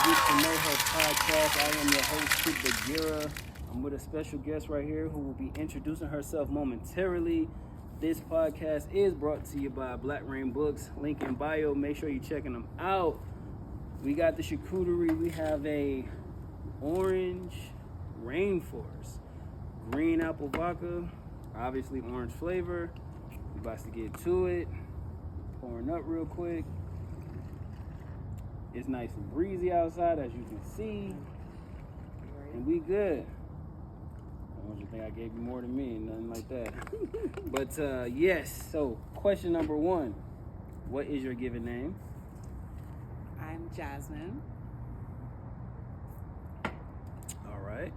Get to Know Her podcast. I am your host, Kid Bagheera. I'm with a special guest right here who will be introducing herself momentarily. This podcast is brought to you by Black Rain Books. Link in bio. Make sure you're checking them out. We got the charcuterie. We have a orange rainforest, green apple vodka, obviously orange flavor. We about to get to it. Pouring up real quick. It's nice and breezy outside, as you can see. And we good. I want you to think I gave you more than me, nothing like that. But yes, so question number one. What is your given name? I'm Jasmine. All right.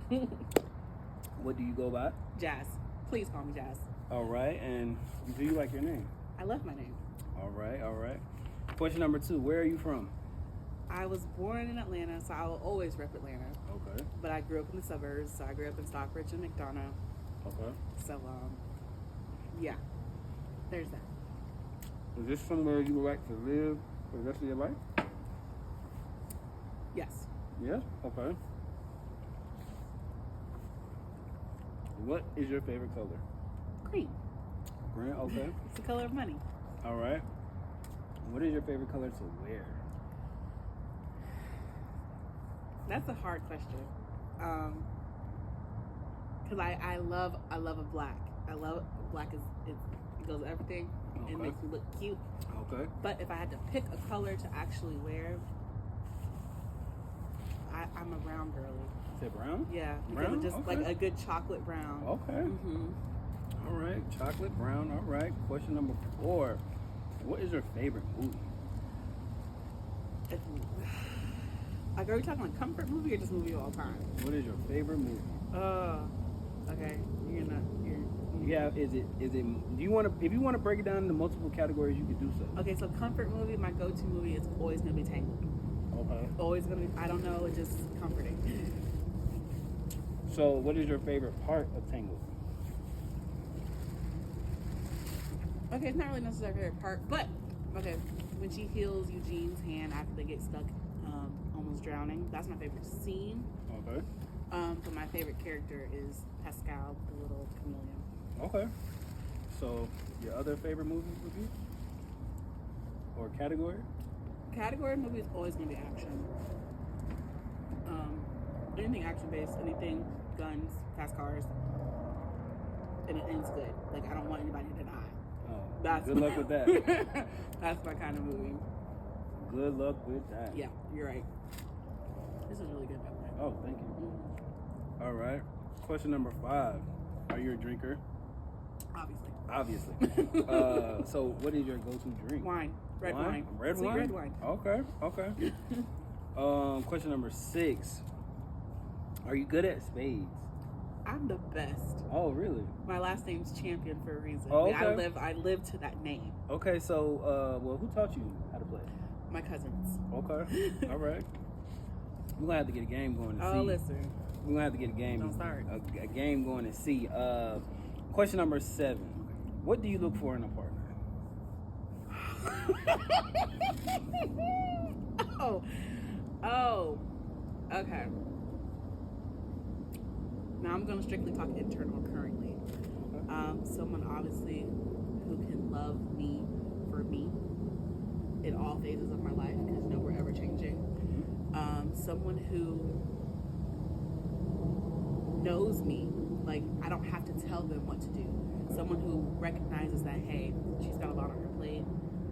What do you go by? Jazz. Please call me Jazz. All right. And do you like your name? I love my name. All right. All right. Question number two. Where are you from? I was born in Atlanta, so I will always rep Atlanta. Okay. But I grew up in the suburbs, so I grew up in Stockbridge and McDonough. Okay. So, yeah. There's that. Is this somewhere you would like to live for the rest of your life? Yes. Yeah? Okay. What is your favorite color? Green. Green? Okay. It's the color of money. All right. What is your favorite color to wear? That's a hard question. Cause I love a black. I love black it goes with everything. Okay. It makes me look cute. Okay. But if I had to pick a color to actually wear, I'm a brown girly. Is it brown? Yeah, Brown? because just Okay. like a good chocolate brown. Okay. Mm-hmm. All right. Chocolate brown. All right. Question number 4. What is your favorite movie? Like, are we talking like comfort movie or just movie of all time? What is your favorite movie? Okay. You're Yeah, is it do you want to, if you want to break it down into multiple categories, you could do so. Okay, so comfort movie, my go-to movie is always gonna be Tangled. Okay. Always gonna be, I don't know, it's just comforting. So, what is your favorite part of Tangled? Okay, it's not really necessarily a favorite part, but okay, when she heals Eugene's hand after they get stuck almost drowning, that's my favorite scene. Okay. But my favorite character is Pascal, the little chameleon. Okay. So, your other favorite movies would be? Or category? Category movie is always gonna be action. Anything action based, anything guns, fast cars, and it ends good. Like, I don't want anybody to die. Oh, good luck with that. That's my kind of movie. Good luck with that. Yeah, you're right. This is really good, by the way. Oh, thank you. All right. Question number 5. Are you a drinker? Obviously. So, what is your go-to drink? Wine. Red wine. Red Sweet wine? red wine. Okay. Question number 6. Are you good at spades? I'm the best. Oh, really? My last name's Champion for a reason. Oh, okay. I live to that name. Okay, so, well, who taught you how to play? My cousins. Okay. All right. We're going to have to get a game going to see. Oh, listen. We're going to have to get a game. Don't start. A game going to see. Question number 7. What do you look for in a partner? Oh. Okay. Now I'm going to strictly talk internal currently. Someone obviously who can love me for me in all phases of my life, because we're ever changing. Someone who knows me, like I don't have to tell them what to do. Someone who recognizes that, hey, she's got a lot on her plate.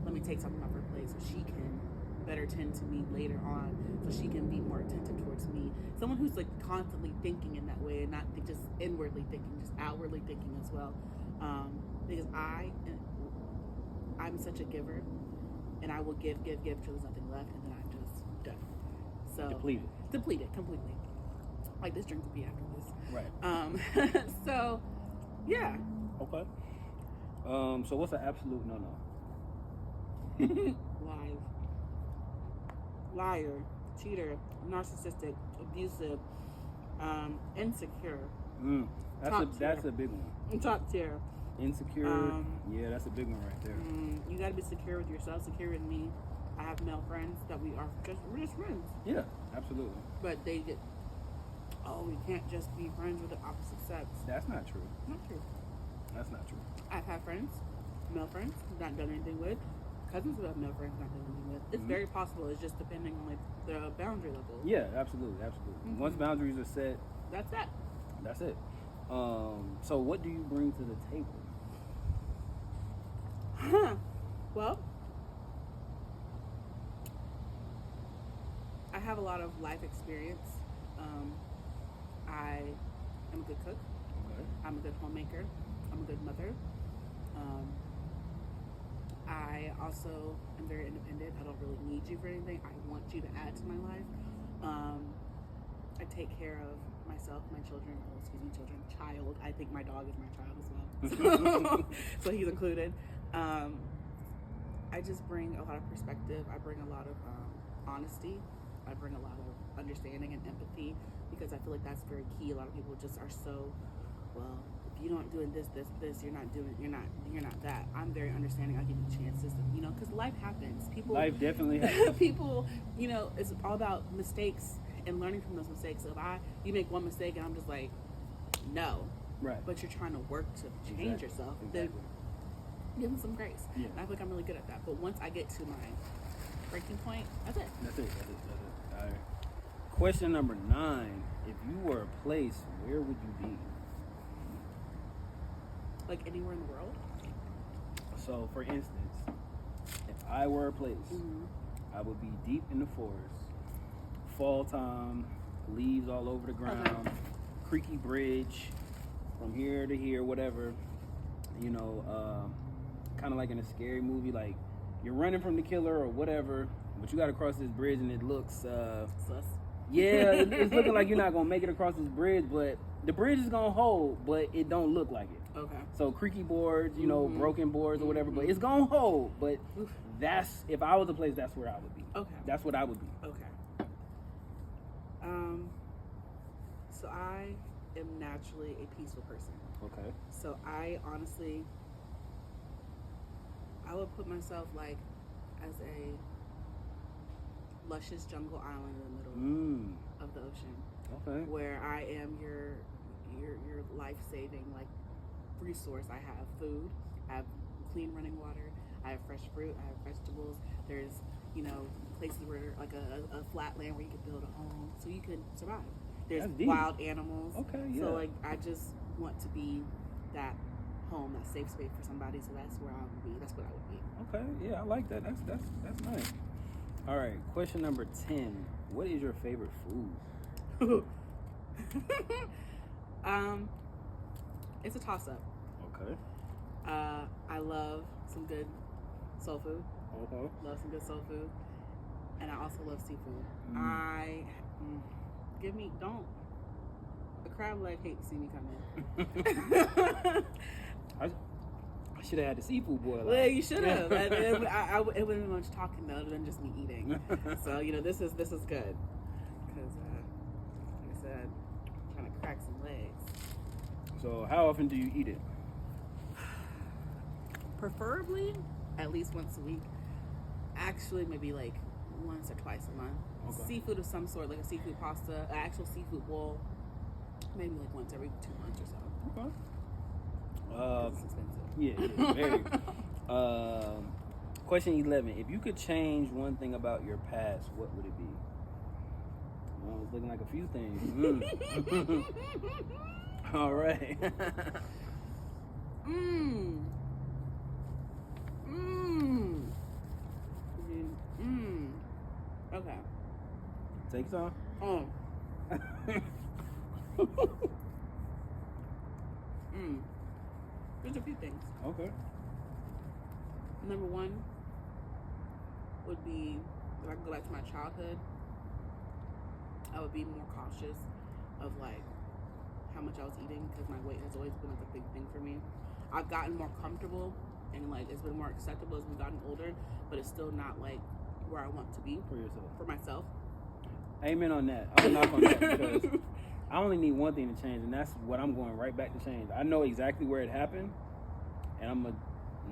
Let me take something off her plate so she can better tend to me later on, so she can be more attentive towards me. Someone who's like constantly thinking in that way and not just inwardly thinking, just outwardly thinking as well. Because I'm such a giver, and I will give till there's nothing left, and then I'm just done. So depleted completely. Like this drink will be after this. Right. So, yeah. Okay. So what's an absolute no-no? Liar, cheater, narcissistic, abusive, insecure. That's a big one. Top tier. Insecure. Yeah, that's a big one right there. You got to be secure with yourself, secure with me. I have male friends that we're just friends. Yeah, absolutely. But they get, oh, we can't just be friends with the opposite sex. That's not true. Not true. That's not true. I've had friends, male friends, not done anything with. Cousins who have male friends, not done anything with. It's very possible. It's just depending on like the boundary level. Yeah, absolutely, absolutely. Once boundaries are set, That's that. that's it. So what do you bring to the table? Well, I have a lot of life experience. I am a good cook. Okay. I'm a good homemaker. I'm a good mother. I also am very independent. I don't really need you for anything. I want you to add to my life. I take care of myself, my children, child. I think my dog is my child as well. So he's included. I just bring a lot of perspective. I bring a lot of honesty. I bring a lot of understanding and empathy because I feel like that's very key. A lot of people just are so, well, if you don't doing this, you're not that. I'm very understanding. I give you chances, because life happens. Life definitely happens. People, it's all about mistakes and learning from those mistakes. So if you make one mistake and I'm just like, no, Right. but you're trying to work to change yourself, then give them some grace. Yeah. And I feel like I'm really good at that. But once I get to my breaking point, that's it. That's it. All right. Question number 9. If you were a place, where would you be? Like anywhere in the world. So, for instance, if I were a place, I would be deep in the forest, fall time, leaves all over the ground, creaky bridge from here to here, whatever. Kind of like in a scary movie, like you're running from the killer or whatever, but you got to cross this bridge and it looks Sus. yeah, it's looking like you're not gonna make it across this bridge, but the bridge is gonna hold, but it don't look like it. Okay. So creaky boards, broken boards or whatever, but it's gonna hold. But that's, if I was a place, that's where I would be. Okay. That's what I would be. Okay. So I am naturally a peaceful person. Okay. So I honestly, I would put myself like as a luscious jungle island in the middle of the ocean. Okay. Where I am your life-saving like resource. I have food, I have clean running water, I have fresh fruit, I have vegetables. There's places where like a flat land where you can build a home so you can survive. There's wild animals. Okay, yeah. So like I just want to be that home, that safe space for somebody. So that's where I would be. That's what I would be. Okay, yeah, I like that. That's nice. All right, question number 10. What is your favorite food? It's a toss-up. Okay. I love some good soul food. Okay. Love some good soul food. And I also love seafood. A crab leg hate to see me come in. I should have had the seafood boil. Well, you should have. It would have been much talking though than just me eating. So this is good because like I said, I'm trying to crack some legs. So how often do you eat it? Preferably at least once a week. Actually, maybe like once or twice a month. Okay. Seafood of some sort, like a seafood pasta, an actual seafood bowl, maybe like once every 2 months or so. Okay. It's expensive. Yeah, very. Question 11. If you could change one thing about your past, what would it be? Well, it's looking like a few things. All right. Okay. Take some. There's a few things. Okay. Number one would be, if I could go back to my childhood, I would be more cautious of like how much I was eating because my weight has always been like a big thing for me. I've gotten more comfortable and like it's been more acceptable as we've gotten older, but it's still not like where I want to be For yourself. for myself. Amen on that. I'm gonna knock on that because I only need one thing to change, and that's what I'm going right back to change. I know exactly where it happened, and I'm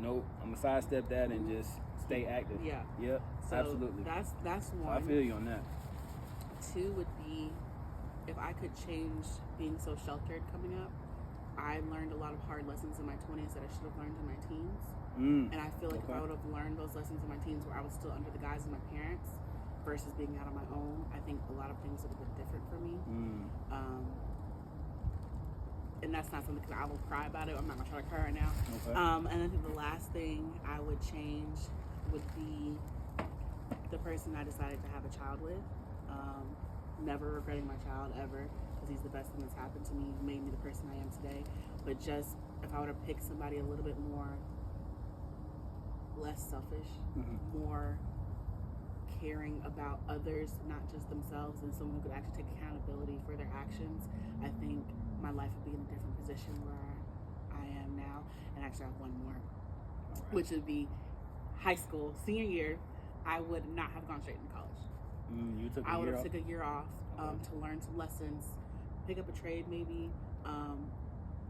gonna sidestep that and just stay active. Yeah. Yep. So absolutely. That's one. I feel you on that. Two would be, if I could change being so sheltered coming up. I learned a lot of hard lessons in my 20s that I should have learned in my teens. And I feel like if I would have learned those lessons in my teens where I was still under the guise of my parents versus being out on my own, I think a lot of things would have been different for me. And that's not something that I will cry about it. I'm not going to try to cry right now. Okay. And I think the last thing I would change would be the person I decided to have a child with. Never regretting my child ever, because he's the best thing that's happened to me. He made me the person I am today. But just if I would have picked somebody a little bit more less selfish, more caring about others, not just themselves, and someone who could actually take accountability for their actions, I think my life would be in a different position where I am now. And actually I have one more, which would be high school, senior year. I would not have gone straight into college. You took I would have took a year off to learn some lessons, pick up a trade maybe,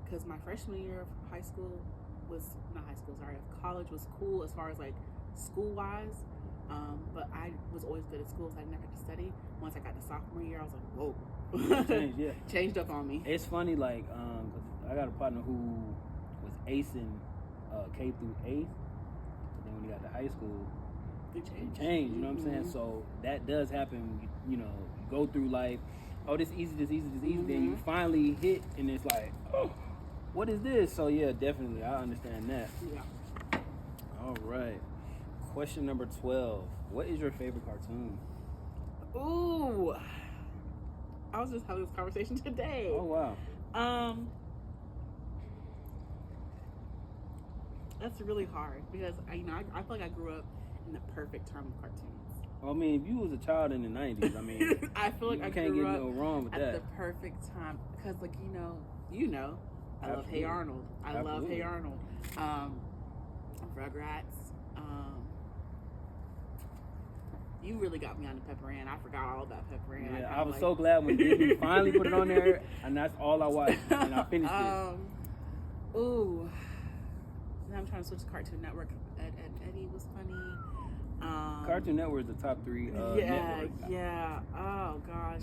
because my freshman year of high school was, not high school, sorry, of college was cool as far as like school-wise, but I was always good at school, so I never had to study. Once I got to sophomore year, I was like, whoa. Changed up on me. It's funny, like, 'cause I got a partner who was acing K through 8th, but then when he got to high school, it changed, you know what I'm saying? So that does happen, you know, you go through life, oh, this easy, then you finally hit, and it's like, oh, what is this? So yeah, definitely, I understand that. Yeah. All right. Question number 12. What is your favorite cartoon? Ooh. I was just having this conversation today. Oh, wow. That's really hard because I feel like I grew up in the perfect time of cartoons. Well, I mean, if you was a child in the 90s, I mean, I feel like you I can't grew get up no wrong with at that. the perfect time because, like, I love Hey Arnold. Love Hey Arnold. Rugrats. You really got me on the Pepper Ann. I forgot all about Pepper Ann. Yeah, I was so glad when Disney finally put it on there, and that's all I watched, and I finished it. Ooh. Now I'm trying to switch to Cartoon Network. Ed Eddie was funny. Cartoon Network is the top 3 network. Yeah. Oh gosh.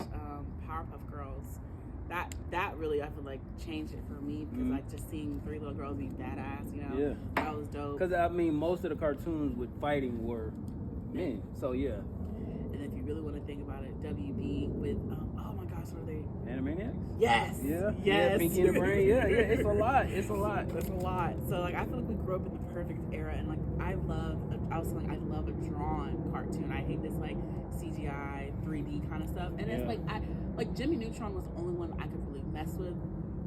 Powerpuff Girls. That really, I feel like, changed it for me because like just seeing 3 little girls be badass, Yeah. That was dope. Because I mean, most of the cartoons with fighting were men, so yeah. And if you really want to think about it, WB with oh my gosh, what are they? Animaniacs? Yes. Yeah, Pinky and the Brain. Yeah, it's a lot. It's a lot. So like I feel like we grew up in the perfect era, and like I love a drawn cartoon. I hate this like CGI 3D kind of stuff. And it's like Jimmy Neutron was the only one I could really mess with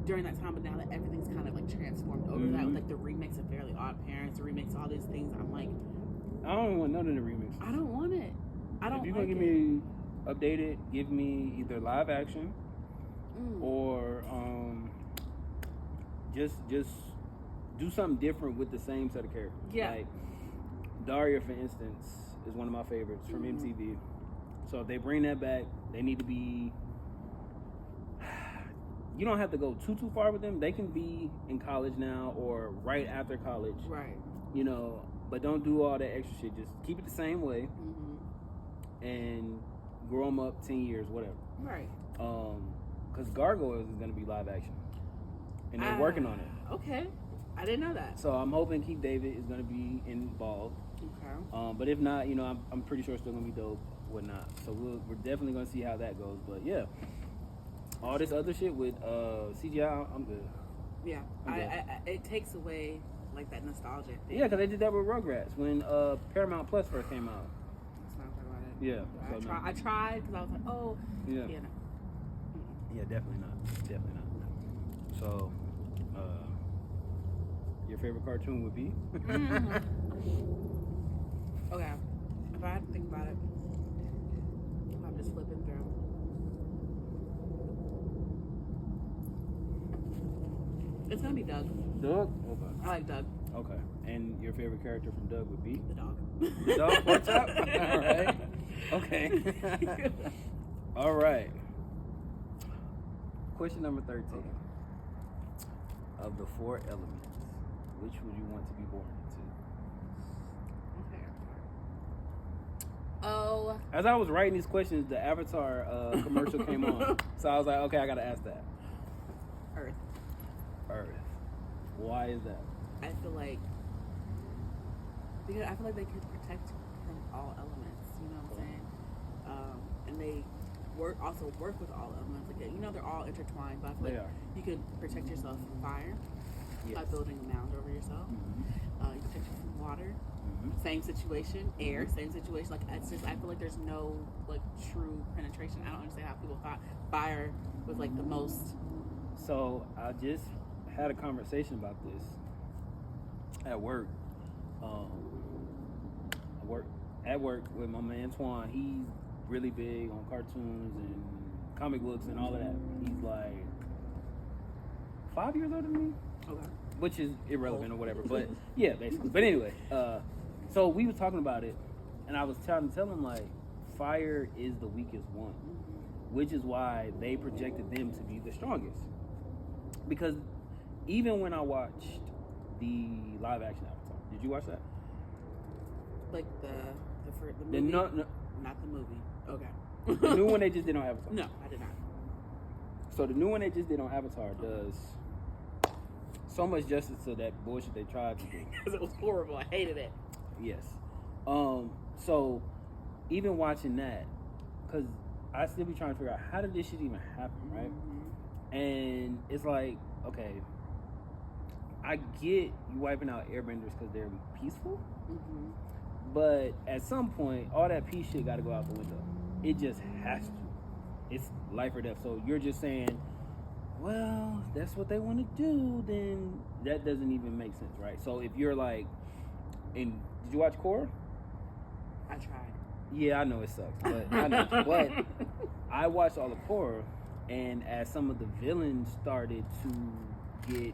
during that time, but now that everything's kind of like transformed over that with like the remakes of Fairly Odd Parents, the remakes of all these things, I'm like, I don't want none of the remixes. I don't want it. I don't. If you're gonna give me updated, give me either live action or just do something different with the same set of characters. Yeah. Like Daria, for instance, is one of my favorites from MTV. So if they bring that back, they need to be. You don't have to go too far with them. They can be in college now or right after college. Right. You know, but don't do all that extra shit. Just keep it the same way and grow them up 10 years, whatever. Right. Because Gargoyles is going to be live action. And they're working on it. Okay. I didn't know that. So I'm hoping Keith David is going to be involved. Okay. But if not, you know, I'm pretty sure it's still going to be dope, whatnot. So we're definitely going to see how that goes. But yeah, all this other shit with CGI, I'm good. Yeah. It takes away like that nostalgia thing. Yeah, because they did that with Rugrats when Paramount Plus first came out. Let's not talk about it. Yeah. I tried because I was like, oh. Yeah. Yeah, no. Yeah, definitely not. Definitely not. So, your favorite cartoon would be? Okay. If I had to think about it, I'm just flipping through. It's gonna be Doug. Doug? Okay. I like Doug. Okay. And your favorite character from Doug would be? The dog. The dog? What's up? All right. Okay. All right. Question number 13. Of the 4 elements, which would you want to be born into? Okay. So as I was writing these questions, the Avatar commercial came on. So I was like, okay, I gotta ask that. Earth. Earth. Why is that? I feel like because I feel like they can protect from all elements. You know what I'm saying? And they also work with all elements. Like they're all intertwined. But I feel like you can protect yourself from fire by building a mound over yourself. Mm-hmm. You protect yourself from water. Same situation. Air. Same situation. Like it's just I feel like there's no like true penetration. I don't understand how people thought fire was like the most. So I just had a conversation about this at work. At work with my man Twan. He's really big on cartoons and comic books and all of that. He's like 5 years older than me. Okay. Which is irrelevant or whatever. But yeah, basically. But anyway, so we was talking about it, and I was trying to tell him like fire is the weakest one, which is why they projected them to be the strongest. Because even when I watched the live action Avatar, did you watch that? Like the movie? No, not the movie. Okay. the new one they just did on Avatar. No, I did not. So the new one they just did on Avatar does so much justice to that bullshit they tried to do. Because it was horrible. I hated it. Yes. So even watching that, because I still be trying to figure out how did this shit even happen, right? And it's like, okay, I get you wiping out airbenders because they're peaceful, but at some point, all that peace shit got to go out the window. It just has to. It's life or death. So you're just saying, well, that's what they want to do, then that doesn't even make sense, right? So if you're like, did you watch Korra? I tried. Yeah, I know it sucks, but I know. But I watched all of Korra, and as some of the villains started to get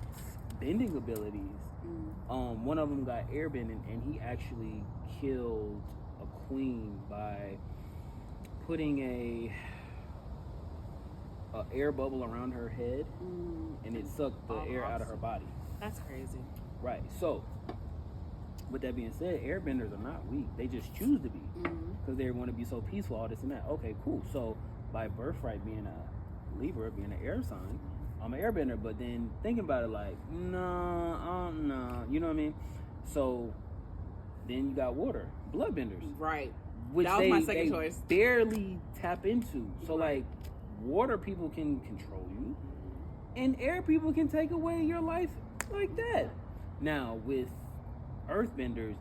bending abilities, one of them got airbending, and he actually killed a queen by putting a air bubble around her head, and it sucked the air out of her body. That's crazy. Right. So, with that being said, airbenders are not weak. They just choose to be because they want to be so peaceful, all this and that. Okay, cool. So, by birthright being a Libra, being an air sign, I'm an airbender. But then thinking about it, like, no, you know what I mean? So, then you got water, bloodbenders. Right. Which that was my second choice. Barely tap into. So, like, water people can control you, and air people can take away your life like that. Now, with earthbenders,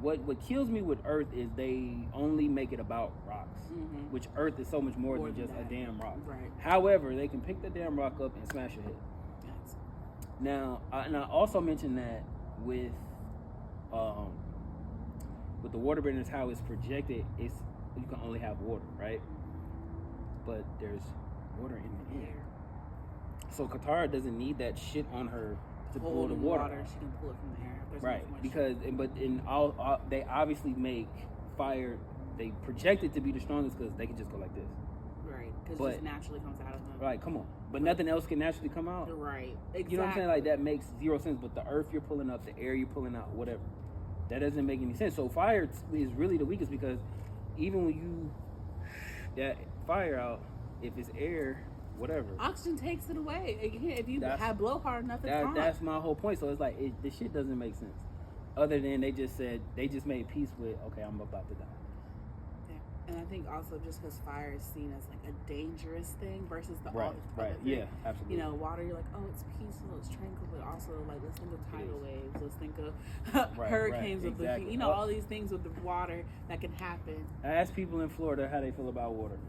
what kills me with earth is they only make it about rocks, which earth is so much more than just a damn rock. Right. However, they can pick the damn rock up and smash your head. Yes. Now, and I also mentioned that with the waterbenders, how it's projected, you can only have water, right? But there's water in the air. So Katara doesn't need that shit on her to pull the water. She can pull it from the air. There's Right, because all they obviously make fire. They project it to be the strongest because they can just go like this. Right, because it just naturally comes out of them. Right, come on. But nothing else can naturally come out. Right, exactly. You know what I'm saying? Like that makes zero sense. But the earth you're pulling up, the air you're pulling out, whatever, that doesn't make any sense. So fire is really the weakest because even when you that fire out, if it's air, whatever, oxygen takes it away. If you have blow hard enough, it's gone. That's my whole point. So it's like the shit doesn't make sense. Other than they just made peace with, okay, I'm about to die. Yeah, and I think also just because fire is seen as like a dangerous thing versus all the other things. Yeah, absolutely. You know, water, you're like, oh, it's peaceful, it's tranquil, but also like let's think of tidal waves, let's think of hurricanes with the, you know, all these things with the water that can happen. Ask people in Florida how they feel about water.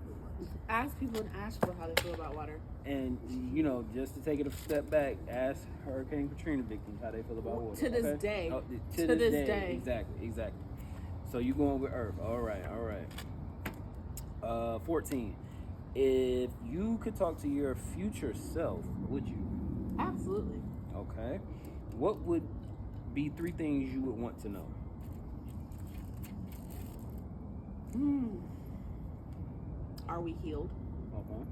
Ask people in Asheville how they feel about water. And, you know, just to take it a step back, ask Hurricane Katrina victims how they feel about water. To this day. Oh, to this day. Exactly. So you going with Earth. All right. 14. If you could talk to your future self, would you? Absolutely. Okay. What would be 3 things you would want to know? Are we healed? Okay.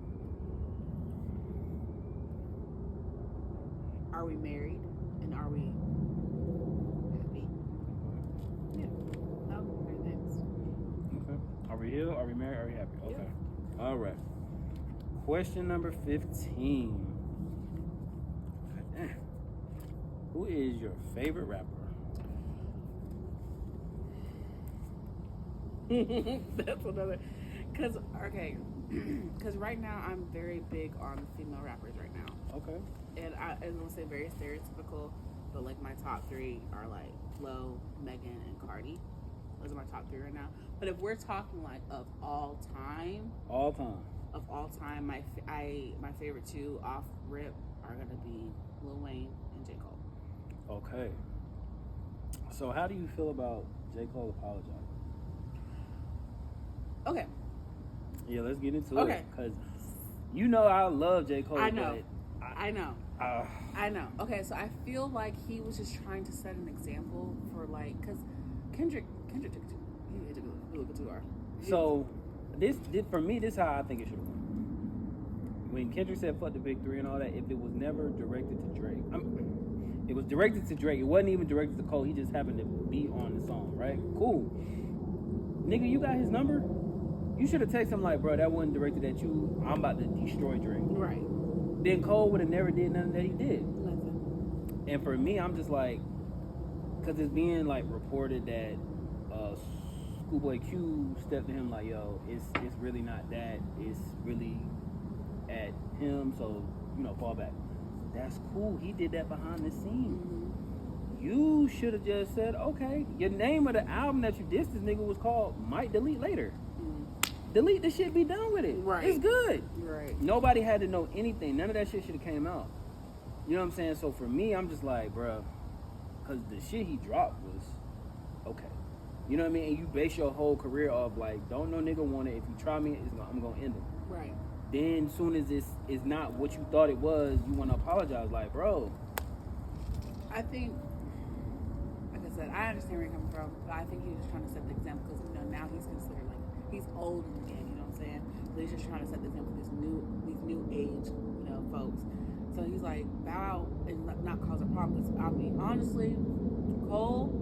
Are we married? And are we happy? Yeah. That would be 3 things. Okay. Are we we healed? Are we married? Are we happy? Okay. Yeah. All right. Question number 15. Who is your favorite rapper? That's another. Because right now I'm very big on female rappers right now. Okay. And I don't want to say very stereotypical, but like my top 3 are like Flo, Megan, and Cardi. Those are my top 3 right now. But if we're talking like of all time, my favorite 2 off rip are gonna be Lil Wayne and J. Cole. Okay. So how do you feel about J. Cole apologizing? Okay. Yeah, let's get into it. Because you know I love J. Cole. I know. But I know. Okay, so I feel like he was just trying to set an example for like, because Kendrick took it too far. So this for me, this is how I think it should have went. When Kendrick said "fuck the big 3" and all that, if it was never directed to Drake, it was directed to Drake. It wasn't even directed to Cole. He just happened to be on the song, right? Cool. Nigga, you got his number? You should have texted him like, bro, that wasn't directed at you. I'm about to destroy Drake. Right. Then Cole would have never did nothing that he did. Nothing. And for me, I'm just like, because it's being like reported that Schoolboy Q stepped to him like, yo, it's really not that. It's really at him. So, fall back. That's cool. He did that behind the scenes. Mm-hmm. You should have just said, okay, your name of the album that you dissed this nigga was called Might Delete Later. Delete the shit, be done with it. Right. It's good. Right. Nobody had to know anything. None of that shit should have came out. You know what I'm saying? So for me, I'm just like, bruh, because the shit he dropped was okay. You know what I mean? And you base your whole career off like, don't no nigga want it. If you try me, I'm going to end it. Right. Then soon as this is not what you thought it was, you want to apologize. Like, bro. I think, like I said, I understand where you're coming from, but I think he was just trying to set the example because, now he's considered like, he's old in the game, you know what I'm saying? But he's just trying to set the example for these new age, folks. So he's like, bow out and not cause a problem. Because, I mean, honestly, Cole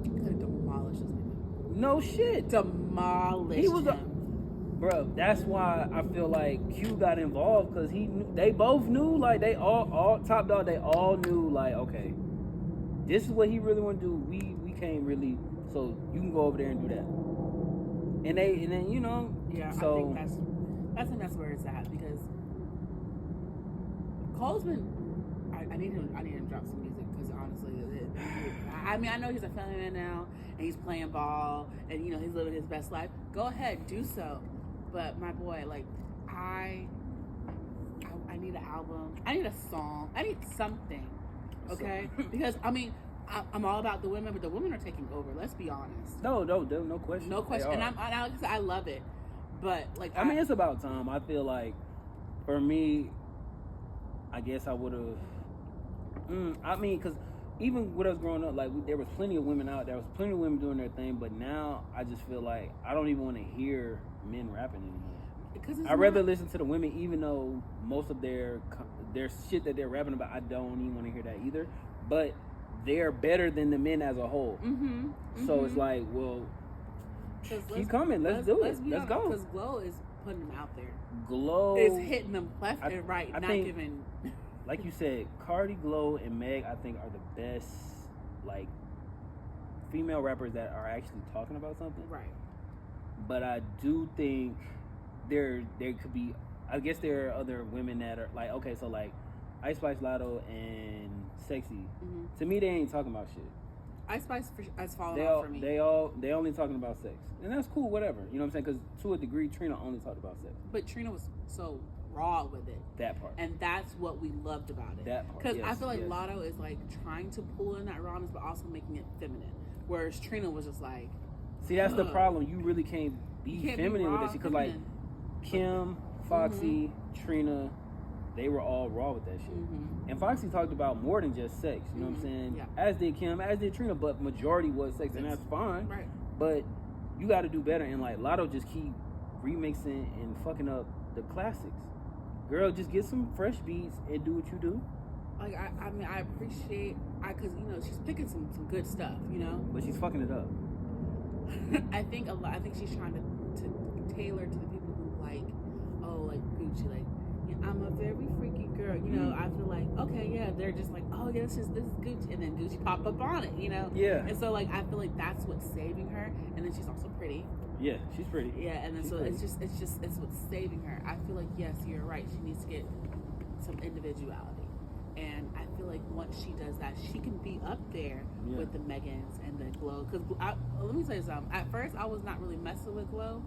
could have demolished this nigga. No shit. Demolished him. Bro, that's why I feel like Q got involved, because they both knew, like, they all Top Dog, they all knew, like, okay, this is what he really want to do. We can't really, so you can go over there and do that. And then yeah. So I think that's where it's at, because Cole's been. I need him to drop some music, because honestly, I mean, I know he's a family man now and he's playing ball and he's living his best life. Go ahead, do so. But my boy, like, I need an album. I need a song. I need something. Okay, because I mean. I'm all about the women, but the women are taking over. Let's be honest. No question. No question. And I love it, but like I mean, it's about time. I feel like for me, I guess I would have. I mean, because even with us growing up, like there was plenty of women out there. There was plenty of women doing their thing, but now I just feel like I don't even want to hear men rapping anymore. Because I'd rather listen to the women, even though most of their shit that they're rapping about, I don't even want to hear that either. But they're better than the men as a whole. Mm-hmm. So it's like, well, keep coming. Let's do it. Let's go. Because Glow is putting them out there. Glow is hitting them left and right, I not think, giving. Like you said, Cardi, Glow, and Meg, I think, are the best, like, female rappers that are actually talking about something. Right. But I do think there could be. I guess there are other women that are like, okay, so like Ice Spice, Lotto, and Sexy. Mm-hmm. To me, they ain't talking about shit. Ice Spice has fallen off for me. They only talking about sex, and that's cool. Whatever, you know what I'm saying? Because to a degree, Trina only talked about sex. But Trina was so raw with it. That part, and that's what we loved about it. That part, because I feel like Lotto is like trying to pull in that rawness, but also making it feminine. Whereas Trina was just like, see, that's the problem. You really can't be feminine with this because like Kim, Foxy, Trina. They were all raw with that shit. Mm-hmm. And Foxy talked about more than just sex. You know what I'm saying? Yeah. As did Kim, as did Trina, but majority was sex, and that's fine. Right. But you got to do better. And like Lotto just keep remixing and fucking up the classics. Girl, just get some fresh beats and do what you do. Like I mean, I appreciate, because she's picking some good stuff, But she's fucking it up. I think she's trying to tailored to the people who like, oh, like Gucci, like, yeah, I'm a very freaky girl, you know. I feel like, okay, yeah, they're just like, oh yeah, this is Gucci, and then Gucci pop up on it, you know. Yeah. And so like I feel like that's what's saving her, and then she's also pretty. Yeah, she's pretty. Yeah, and then she's so pretty. it's what's saving her. I feel like, yes, you're right. She needs to get some individuality, and I feel like once she does that, she can be up there with the Megans and the Glow. Because let me tell you something. At first, I was not really messing with Glow.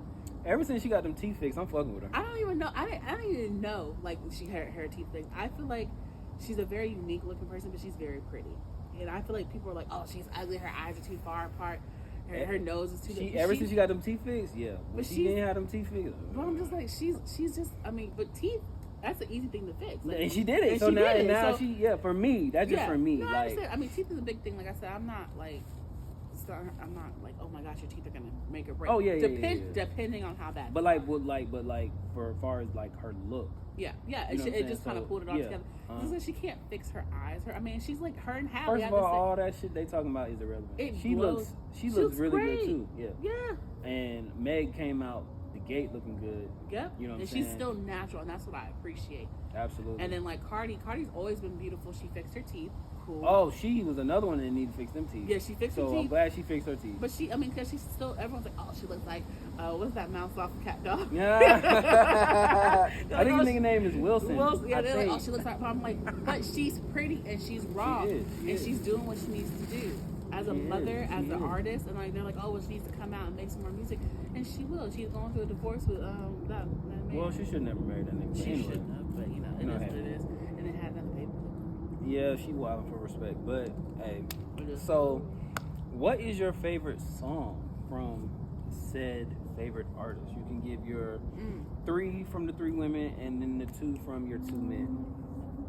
Ever since she got them teeth fixed, I'm fucking with her. I don't even know. I don't even know. Like she had her teeth fixed. I feel like she's a very unique looking person, but she's very pretty. And I feel like people are like, oh, she's ugly. Her eyes are too far apart. Her nose is too big. Ever since she got them teeth fixed, yeah. But she didn't have them teeth fixed. But I'm just like, she's just, I mean, but teeth, that's an easy thing to fix. Like, and she did it. And so now so, she, for me, that's just for me. No, like, I understand. I mean, teeth is a big thing. Like I said, I'm not like, oh my gosh, your teeth are gonna make or break. Oh yeah, Depending on how bad. But for as far as like her look. Yeah. It just kind of pulled it all together. She can't fix her eyes. She's like her and Hallie. First of all that shit they talking about is irrelevant. She looks really great. good too. Yeah. Yeah. And Meg came out the gate looking good. Yep. You know what I'm saying? And she's still natural, and that's what I appreciate. Absolutely. And then like Cardi's always been beautiful. She fixed her teeth. Cool. Oh, she was another one that needed to fix them teeth. Yeah, she fixed her teeth. So I'm glad she fixed her teeth. But because she's still, everyone's like, oh, she looks like, what's that mouse off of Cat Dog? Yeah. I think his nigga name is Wilson. Yeah, they're like, oh, she looks like, but I'm like, but she's pretty and she's raw. She is. She's doing what she needs to do. As a mother, as an artist, and like they're like, oh, well, she needs to come out and make some more music, and she will. She's going through a divorce with that man. Well, she should never marry that nigga. She shouldn't have, but you know, it is what it is. And it had nothing paper. Yeah, she wilding for respect, but hey. So, what is your favorite song from said favorite artist? You can give your 3 from the 3 women, and then the 2 from your 2 men.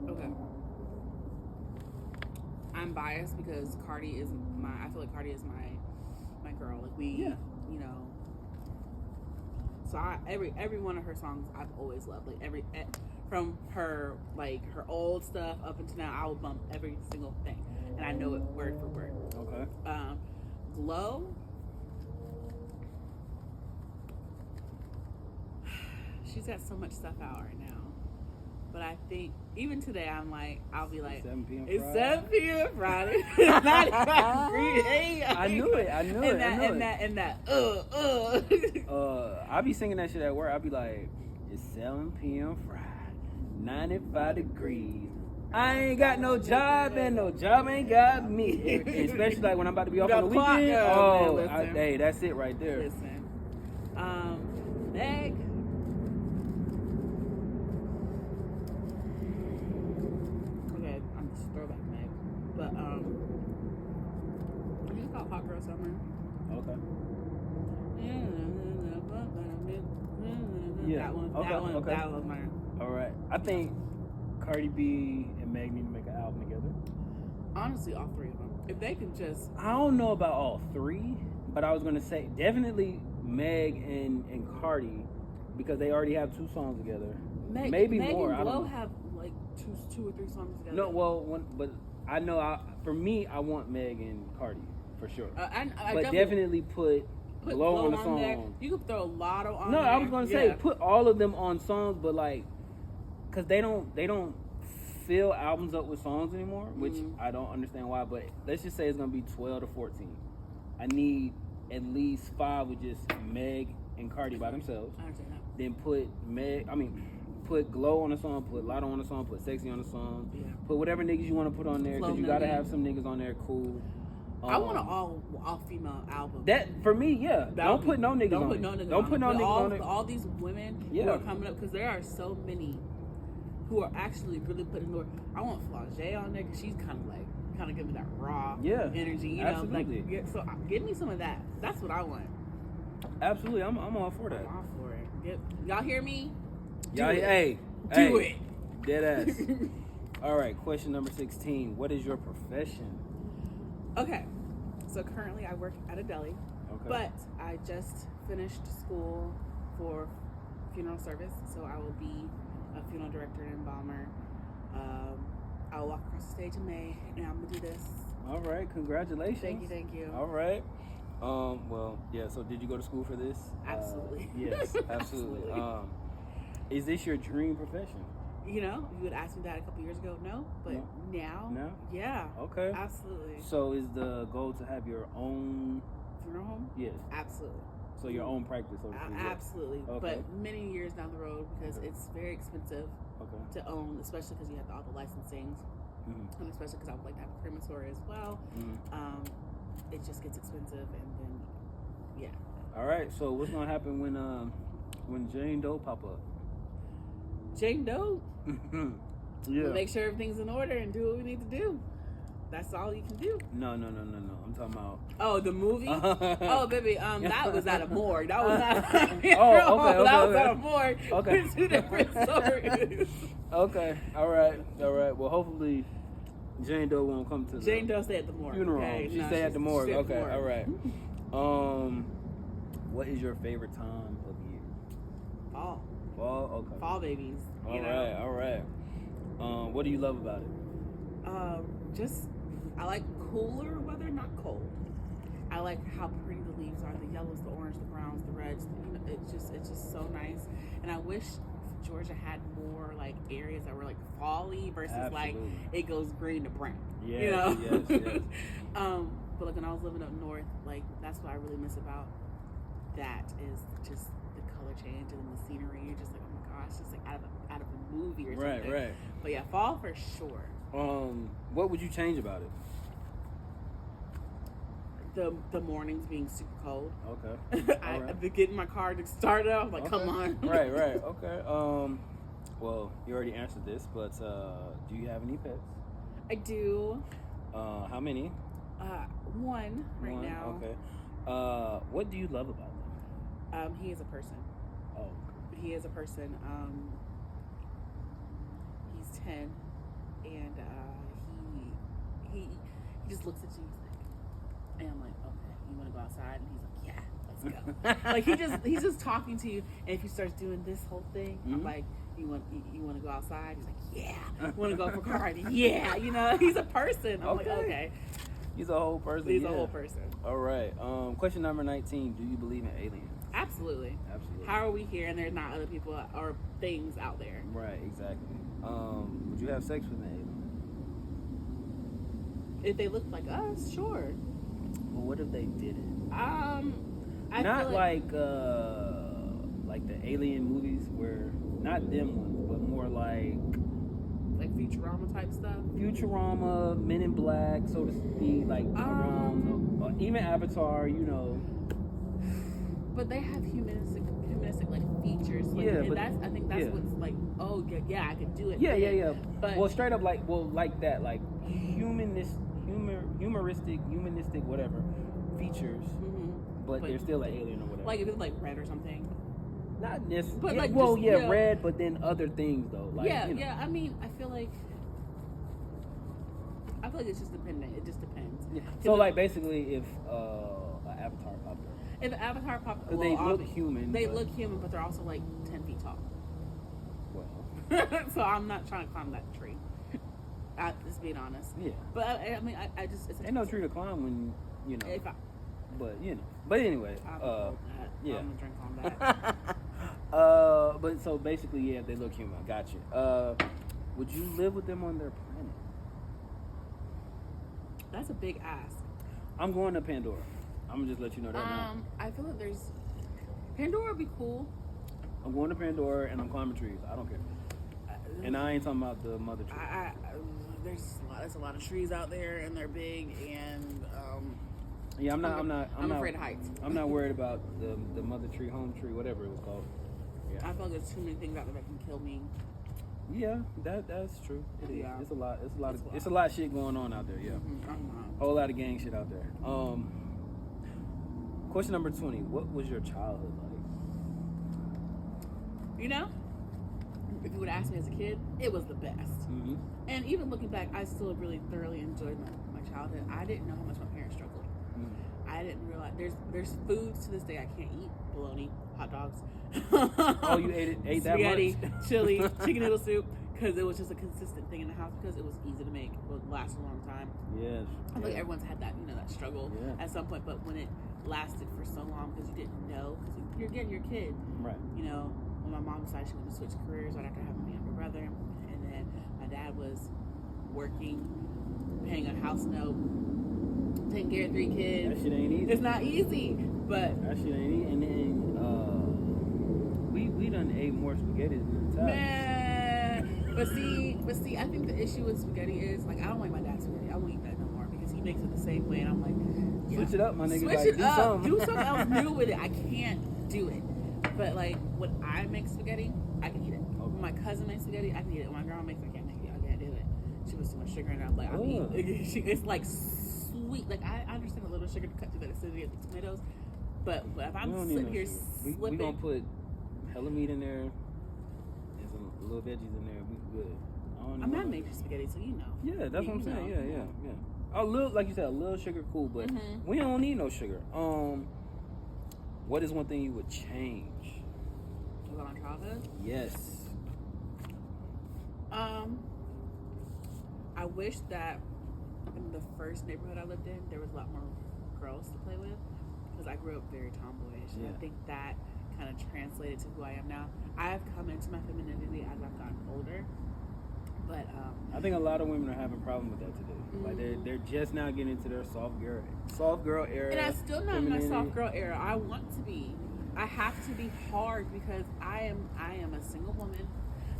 Okay. I'm biased because Cardi is I feel like Cardi is my girl. Like you know. So every one of her songs I've always loved. Like from her old stuff up until now, I will bump every single thing, and I know it word for word. Okay. Glow. She's got so much stuff out right now. But I think even today, I'll be like, 7 p.m. It's Friday. 7 p.m. Friday. I knew it. And that. I be singing that shit at work. I be like, it's 7 p.m. Friday, 95 degrees. I ain't got no job and no job ain't got me. Especially like when I'm about to be off on the weekend. Hey, that's it right there. Listen, Meg. But it's called Hot Girl Summer. Okay. Yeah. That one was mine. All right. I think Cardi B and Meg need to make an album together. Honestly, all 3 of them. If they can just, I don't know about all 3, but I was gonna say definitely Meg and Cardi because they already have 2 songs together. Maybe Meg more. And Glow have like 2 or 3 songs together. No, but I know. For me, I want Meg and Cardi for sure. I but definitely put Glow on the song. There. You could throw Lotto on. No, there. I was gonna say put all of them on songs, but like, cause they don't fill albums up with songs anymore, which I don't understand why. But let's just say it's gonna be 12 to 14. I need at least 5 with just Meg and Cardi by themselves. I understand that. Then put Glow on the song, put Lotto on the song, put Sexy on the song, put whatever niggas you want to put on there, because you gotta have some niggas on there cool. I want an all female album. That for me, yeah. Don't put no niggas on it. Don't put no niggas on it. All these women who are coming up, because there are so many who are actually really putting more. I want Flau'jae on there because she's kind of giving that raw energy. You know, absolutely. So give me some of that. That's what I want. Absolutely, I'm all for that. I'm all for it. Y'all hear me? Do it. Dead ass. All right, question number 16. What is your profession? Okay, so currently I work at a deli, but I just finished school for funeral service, so I will be a funeral director and embalmer. I will walk across the stage in May, and I'm gonna do this. All right, congratulations. Thank you. All right. Well, yeah. So, did you go to school for this? Absolutely. Yes, absolutely. Absolutely. Is this your dream profession? You know, if you would ask me that a couple years ago, no. But now, yeah. Okay. Absolutely. So, is the goal to have your own funeral home? Yes. Absolutely. So your own practice, so to speak. Absolutely. Okay. But many years down the road, because it's very expensive to own, especially because you have all the licensing, and especially because I would like to have a crematory as well. It just gets expensive, and then All right. So what's gonna happen when Jane Doe pop up? Jane Doe. Yeah. We'll make sure everything's in order and do what we need to do. That's all you can do. No. I'm talking about. Oh, the movie? Oh, baby, that was at a morgue. That was not. Okay. That was at a morgue. Okay. Two different stories. Okay. All right. Well, hopefully, Jane Doe won't come to Jane Doe stay at the morgue. funeral. Okay? She stay at the morgue. Stay at the Okay. morgue. All right. What is your favorite time of year? Fall. Fall. Okay. Fall babies. All right. What do you love about it? Just I like cooler weather, not cold. I like how pretty the leaves are, the yellows, the orange, the browns, the reds. You know, it's just so nice. And I wish Georgia had more like areas that were like fall-y versus like it goes green to brown. Yeah, you know? yes. But like when I was living up north, like that's what I really miss about that is just the color change and the scenery. You're just like, oh my gosh, just like out of a movie or something. Right. But yeah, fall for sure. What would you change about it? The mornings being super cold. Okay. I've been getting my car to start up. Like, come on. Right. Okay. Well, you already answered this, but do you have any pets? I do. How many? One now. Okay. What do you love about them? He is a person. Oh. He is a person. He's 10, and he just looks at you. And I'm like, okay, you want to go outside? And he's like, yeah, let's go. Like he's just talking to you. And if he starts doing this whole thing, I'm like, you want to go outside? He's like, yeah. Want to go for a ride? Yeah. You know, he's a person. I'm like, okay. He's a whole person. He's a whole person. All right. Question number 19. Do you believe in aliens? Absolutely. How are we here and there's not other people or things out there? Right. Exactly. Would you have sex with an alien? If they looked like us, sure. Well, what if they didn't? I not feel like the alien movies where not them ones, but more like Futurama type stuff. Futurama, Men in Black, so to speak, like even Avatar, you know. But they have humanistic like features. Like, I think that's what's like. Oh yeah, I could do it. Yeah. But well, straight up like that, like humanistic, whatever features, but they're still an alien or whatever. Like if it's like red or something. Not necessarily. But like red, but then other things though. Like, yeah. I mean, I feel like it's just dependent. It just depends. Yeah. So like basically, if an Avatar popped up. If an Avatar popped up, they look human. They look human, but they're also like 10 feet tall. Well. So I'm not trying to climb that tree. Just being honest. Yeah. But I mean, I just ain't no tree to climb when you know. But you know. But anyway. I'm gonna drink on that. But so basically, yeah, they look human. Gotcha. Would you live with them on their planet? That's a big ask. I'm going to Pandora. I'm gonna just let you know that now. I feel like Pandora would be cool. I'm going to Pandora and I'm climbing trees. I don't care. And I ain't talking about the mother tree. There's a lot of trees out there and they're big and yeah, I'm not afraid of heights. I'm not worried about the mother tree, home tree, whatever it was called. Yeah. I feel like there's too many things out there that can kill me. Yeah, that's true. Yeah. It's a lot of shit going on out there. Yeah, whole lot of gang shit out there. Question number 20. What was your childhood like? You know, if you would ask me as a kid, it was the best. Mm-hmm. And even looking back, I still really thoroughly enjoyed my childhood. I didn't know how much my parents struggled. Mm-hmm. I didn't realize there's foods to this day I can't eat. Bologna, hot dogs. Oh, you ate that much? Spaghetti, chili, chicken noodle soup. because it was just a consistent thing in the house because it was easy to make. It would last a long time. Yes. I feel like everyone's had that, that struggle Yeah. at some point. But when it lasted for so long because you didn't know, because you're getting your kid. Right. When my mom decided she wanted to switch careers right after having my younger brother, and then my dad was working, paying a house note, taking care of 3 kids. That shit ain't easy. It's not easy, but that shit ain't easy. And then we done ate more spaghetti than the time. man. But see, I think the issue with spaghetti is like I don't like my dad's spaghetti. I won't eat that no more because he makes it the same way, and I'm like, yeah. Switch it up, my nigga. Switch like, it do up. something. Do something else new with it. I can't do it. But like when I make spaghetti, I can eat it. Okay. When my cousin makes spaghetti, I can eat it. When my grandma makes it, I can't make it. I can't do it. She puts too much sugar in it. I'm like, it's like sweet. Like I understand a little sugar to cut through that acidity of the tomatoes, but if I'm sitting here we slipping, gonna put hella meat in there and some little veggies in there. We good. I'm not making spaghetti, so you know. Yeah, that's what I'm saying. Yeah. A little, like you said, a little sugar, cool, but we don't need no sugar. What is one thing you would change about my childhood? Yes. I wish that in the first neighborhood I lived in, there was a lot more girls to play with because I grew up very tomboyish, and I think that kind of translated to who I am now. I've come into my femininity as I've gotten older, but I think a lot of women are having problems with that today. Like they're just now getting into their soft girl era. And I'm still not in my soft girl era. I want to be. I have to be hard because I am a single woman.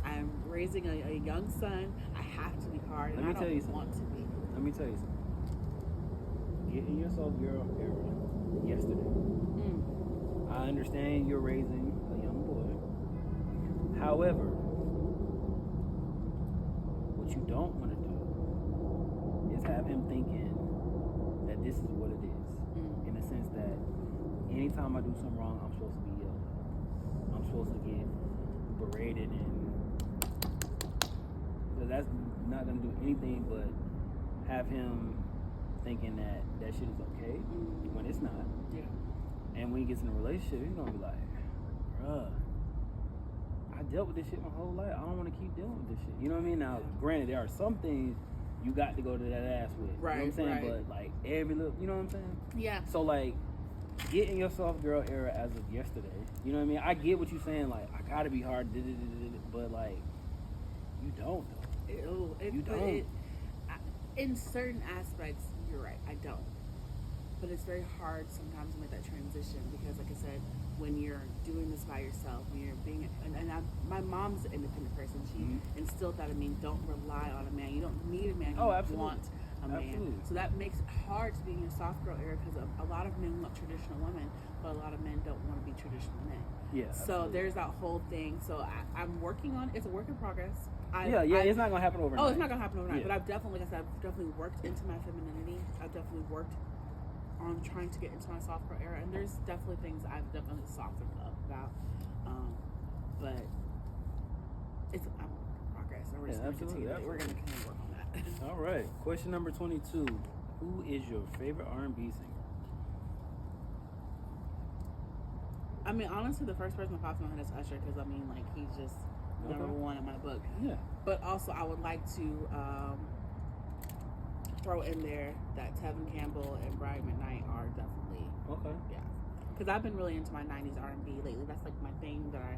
I'm raising a young son. I have to be hard, and I don't want to be. Let me tell you something. Get in your soft girl era yesterday. I understand you're raising a young boy. However, what you don't want to do is have him thinking that this is what it is. In the sense that anytime I do something wrong, I'm supposed to be yelled at. I'm supposed to get berated, and so that's not going to do anything but have him thinking that shit is okay when it's not. Yeah. And when he gets in a relationship, he's going to be like, bruh, I dealt with this shit my whole life. I don't want to keep dealing with this shit. You know what I mean? Now, granted, there are some things you got to go to that ass with. Right, you know what I'm saying? right. But, like, every little, you know what I'm saying? Yeah. So, like, get in your soft girl era as of yesterday. You know what I mean? I get what you're saying. Like, I got to be hard, but, like, you don't, though. You don't. In certain aspects, you're right. I don't. But it's very hard sometimes to make that transition because, like I said, when you're doing this by yourself, when you're being, my mom's an independent person. She instilled that in me. Don't rely on a man. You don't need a man. You want a man. Absolutely. So that makes it hard to be in your soft girl era because a lot of men want traditional women, but a lot of men don't want to be traditional men. Yeah. So there's that whole thing. So I'm working on it. It's a work in progress. It's not gonna happen overnight. Oh, it's not gonna happen overnight. But I've definitely, like I said, I've definitely worked into my femininity. I've definitely worked on trying to get into my soft girl era, and there's definitely things I've definitely softened up about. But it's progress, and we're just gonna continue. We're gonna continue to work on that. All right. Question number 22. Who is your favorite R&B singer? I mean, honestly, the first person that pops in my head is Usher because I mean, like, he's just number one in my book. Yeah. But also, I would like to throw in there that Tevin Campbell and Brian McKnight are definitely because I've been really into my 90s R&B lately. That's like my thing that I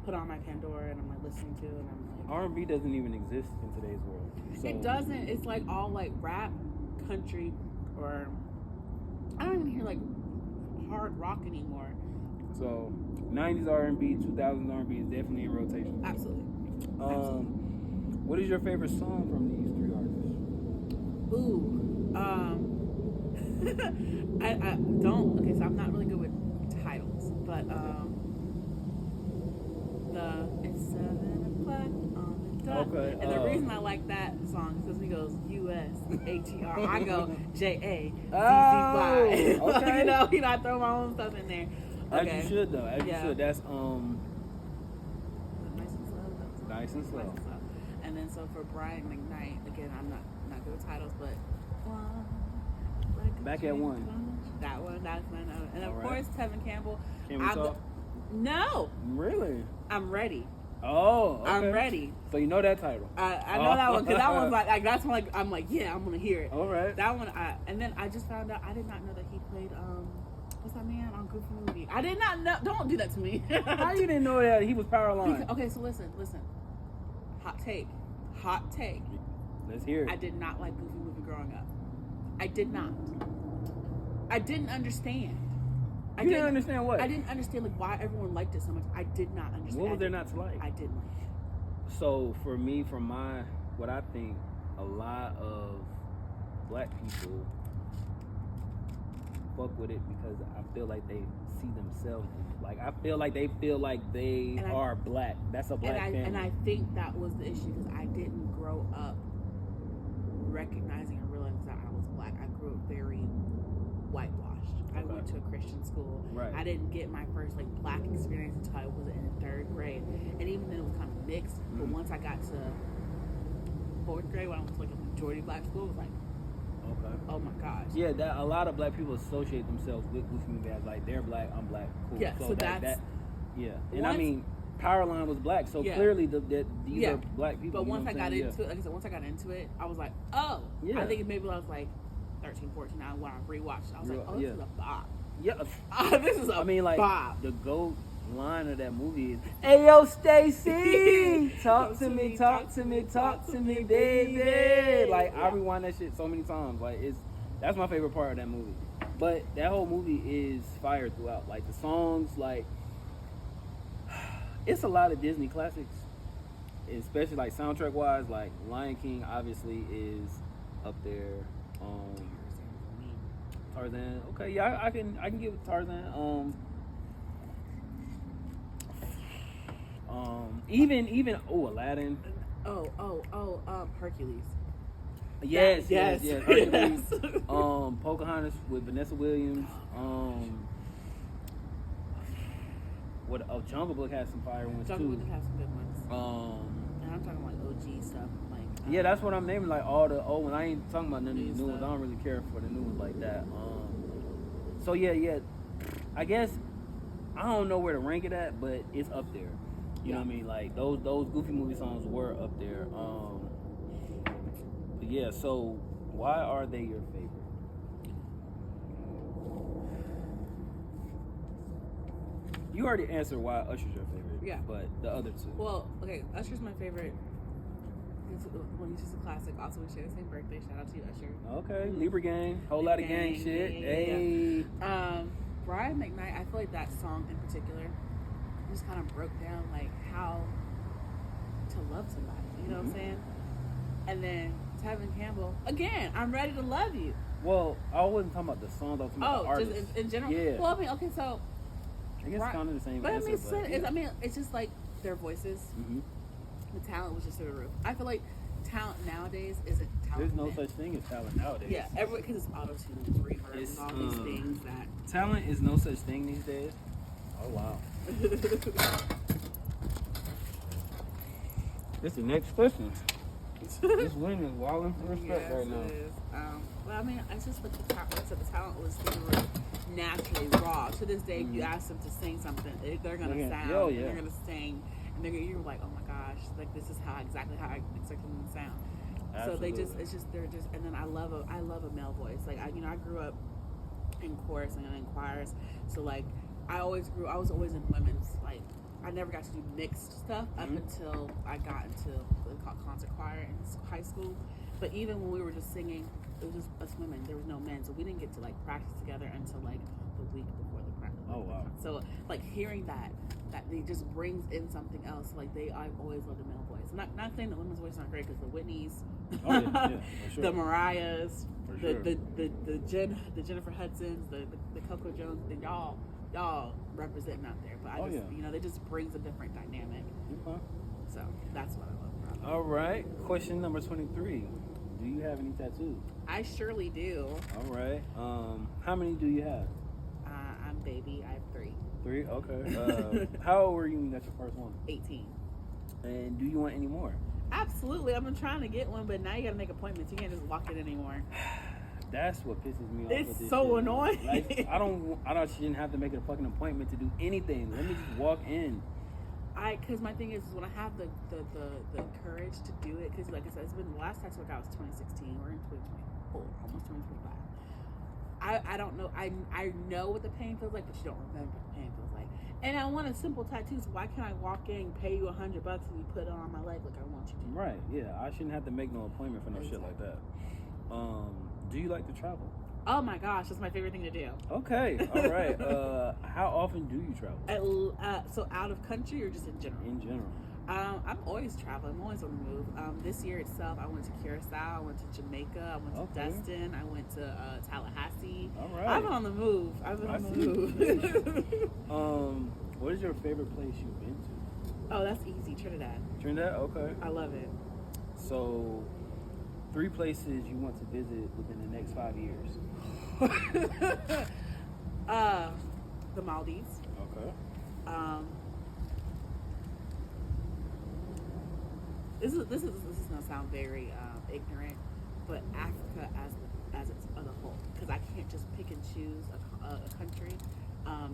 put on my Pandora and I'm like listening to, and I'm like, R&B doesn't even exist in today's world. So. It doesn't. It's like all like rap, country, or I don't even hear like hard rock anymore. So 90s R&B, 2000s R&B is definitely in rotation. Absolutely. What is your favorite song from these three artists? I don't. Okay, so I'm not really good with titles, but it's 7 o'clock on the dot. Okay. And the reason I like that song is because he goes USATR. I go JAZZY. Okay. You know, I throw my own stuff in there. Okay. As you should though. As you should. That's Nice and slow. And then so for Brian McKnight, again, I'm not good with titles, but Back at One. That one, that's one. And of All right. course, Tevin Campbell. Can we talk? No. Really? I'm ready. Oh, okay. I'm ready. So you know that title. I know that one because that one's like that's one like I'm like yeah I'm gonna hear it. All right. That one and then I just found out I did not know that he played what's that man on Goofy Movie? I did not know. Don't do that to me. How you didn't know that he was Powerline? Okay, so listen. Hot take. Let's hear it. I did not like Goofy Movie growing up. I did not. I didn't understand. You didn't understand what? I didn't understand like why everyone liked it so much. I did not understand. What was there not to like? I didn't like it. So for me, what I think, a lot of black people fuck with it because I feel like they see themselves in it. Like I feel like they feel like they are black. That's a black family. And I think that was the issue because I didn't grow up recognizing and realizing that I was black. I grew up very whitewashed. I went to a Christian school. Right. I didn't get my first like black experience until I was in 3rd grade, and even then it was kind of mixed. Mm-hmm. But once I got to 4th grade, when I went to like a majority black school, it was like, oh my gosh. Yeah, that a lot of black people associate themselves with Goofy Movie as like they're black, I'm black, cool. Yeah, so that's yeah. And I mean, Powerline was black, so clearly these are black people. But once I got into it, like I said, once I got into it, I was like, oh, yeah. I think maybe I was like 13, 14. Now when I rewatched, I was like, oh, this is a bop. Yeah, this is a bop. The GOAT line of that movie is, "Hey yo, Stacy, talk to me, baby." Like I rewind that shit so many times. Like that's my favorite part of that movie. But that whole movie is fire throughout. Like the songs, like it's a lot of Disney classics, especially like soundtrack wise. Like Lion King obviously is up there. Tarzan. Okay, yeah, I can give it Tarzan. Even Aladdin. Hercules. Yes. Hercules. Pocahontas with Vanessa Williams. Jungle Book has some fire ones too. Jungle Book has some good ones. And I'm talking like OG stuff. Yeah, that's what I'm naming, like all the old ones. I ain't talking about none of these new ones. I don't really care for the new ones like that. So yeah. I guess I don't know where to rank it at, but it's up there. You know what I mean? Like those Goofy Movie songs were up there. But yeah, so why are they your favorite? You already answered why Usher's your favorite. Yeah. But the other two. Well, okay, Usher's my favorite. He's just a classic. Also, we share the same birthday. Shout out to you, Usher. Okay, Libra gang, whole lot of gang shit. Hey. Brian McKnight. I feel like that song in particular just kind of broke down like how to love somebody. You know what I'm saying? And then Tevin Campbell. Again, I'm ready to love you. Well, I wasn't talking about the song. I was talking about the artist. Just in general. Yeah. Well, I mean, okay, so. I guess kind of the same. But answer, I mean, it's just like their voices. Mm-hmm. The talent was just through the roof. I feel like talent nowadays isn't talent. There's no such thing as talent nowadays. Yeah, because it's auto-tune, reverb, and all these things that... Talent is no such thing these days. Oh, wow. This is the next question. This win is walling for respect right now. It is. Well, I mean, it's just like the talent was through the roof, naturally raw. To this day, if you ask them to sing something, they're going to sound, and they're going to sing. And you're like, oh my gosh, like this is exactly how I expect them to sound. Absolutely. So they're just, and then I love a male voice. Like I grew up in chorus and in choirs, so like I was always in women's. Like I never got to do mixed stuff up until I got into concert choir in high school. But even when we were just singing, it was just us women. There was no men, so we didn't get to like practice together until like the week before the practice. Oh wow! So like hearing that it just brings in something else. Like I've always loved the male voice. Not saying that women's voices aren't great, because the Whitneys, for sure. the Mariahs, for sure. the Jennifer Hudsons, the Coco Jones, y'all representing out there. But they just brings a different dynamic. Okay. So that's what I love about them. All right. Question number 23. Do you have any tattoos? I surely do. All right. How many do you have? I'm baby. I have 3. 3? Okay. How old were you when you got your first one? 18. And do you want any more? Absolutely. I've been trying to get one, but now you got to make appointments. You can't just walk in anymore. That's what pisses me off. It's so annoying. Like, I shouldn't have to make a fucking appointment to do anything. Let me just walk in. Because my thing is when I have the courage to do it, because like I said, it's been the last tattoo I got was 2016. We're in 2024, almost 2025. I don't know. I know what the pain feels like, but you don't remember what the pain feels like. And I want a simple tattoo, so why can't I walk in, pay you $100, and you put it on my leg like I want you to? Right. Yeah. I shouldn't have to make no appointment for no shit like that. Do you like to travel? Oh my gosh, that's my favorite thing to do. Okay. All right. How often do you travel? So out of country or just in general? In general. I'm always traveling. I'm always on the move. This year itself, I went to Curacao. I went to Jamaica. I went to Destin. I went to Tallahassee. All right. I've been on the move. What is your favorite place you've been to? Oh, that's easy. Trinidad. Trinidad? Okay. I love it. So, 3 places you want to visit within the next 5 years. The Maldives. Okay. This is gonna sound very ignorant, but Africa as a whole, because I can't just pick and choose a country,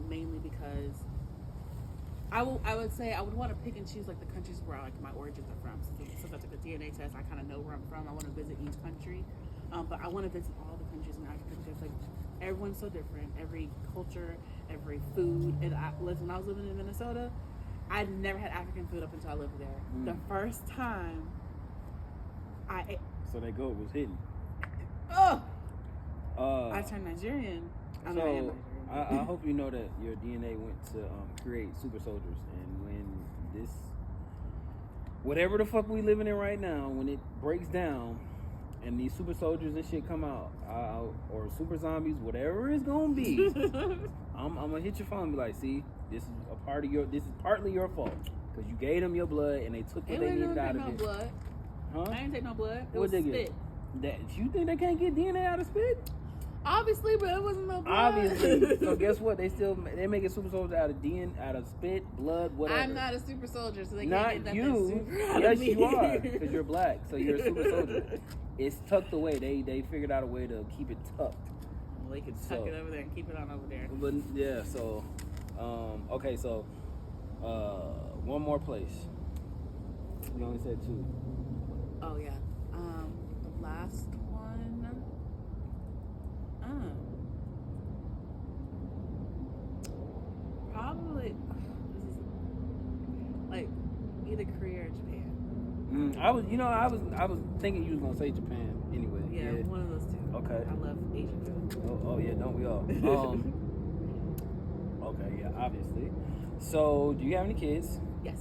mainly because I would say I would want to pick and choose like the countries where like my origins are from. Since I took a DNA test, I kind of know where I'm from. I want to visit each country, but I want to visit all the countries in Africa because like everyone's so different, every culture, every food. And when I was living in Minnesota, I'd never had African food up until I lived there. The first time I ate... So that goat was hidden. I turned Nigerian. I am Nigerian. I hope you know that your DNA went to create super soldiers. And when this... Whatever the fuck we living in right now, when it breaks down and these super soldiers and shit come out, or super zombies, whatever it's gonna be, I'm gonna hit your phone and be like, see, this is partly your fault because you gave them your blood and they took what they needed out of it. Blood. Huh? I didn't take no blood. It What was they spit. Get? You think they can't get DNA out of spit? Obviously, but it wasn't no blood. Obviously. So guess what? They make it super soldiers out of DNA, out of spit, blood, whatever. I'm not a super soldier, so they not can't get you. super out Yes, of me. you are because you're black, so you're a super soldier. It's tucked away. They figured out a way to keep it tucked. Well, they can tuck it over there and keep it on over there. But yeah, so okay, so one more place. You only said 2. Oh yeah. The last one. Probably. This is like either Korea or Japan. I was thinking you was gonna say Japan anyway. Yeah, one of those 2. Okay. I love Asian food. Oh yeah, don't we all? Okay, yeah, obviously. So, do you have any kids? Yes.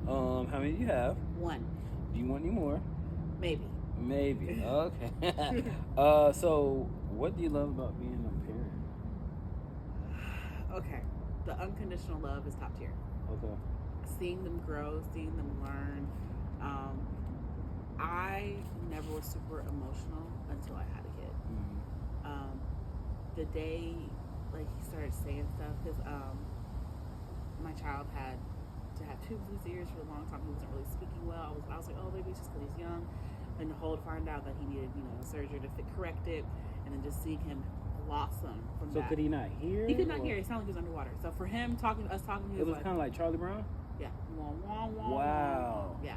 How many do you have? 1. Do you want any more? Maybe. Maybe. Okay. So what do you love about being a parent? Okay. The unconditional love is top tier. Okay. Seeing them grow, seeing them learn. I never was super emotional until I had a kid. The day like he started saying stuff, because my child had to have tubes in his ears for a long time. He wasn't really speaking well. I was like, oh, maybe it's just because he's young. And the whole find out that he needed, surgery to correct it, and then just seeing him blossom from that. So could he not hear? He could not hear. It sounded like he was underwater. So for him talking, he was kind of like Charlie Brown. Yeah. Wah, wah, wah, Wow. wah. Yeah.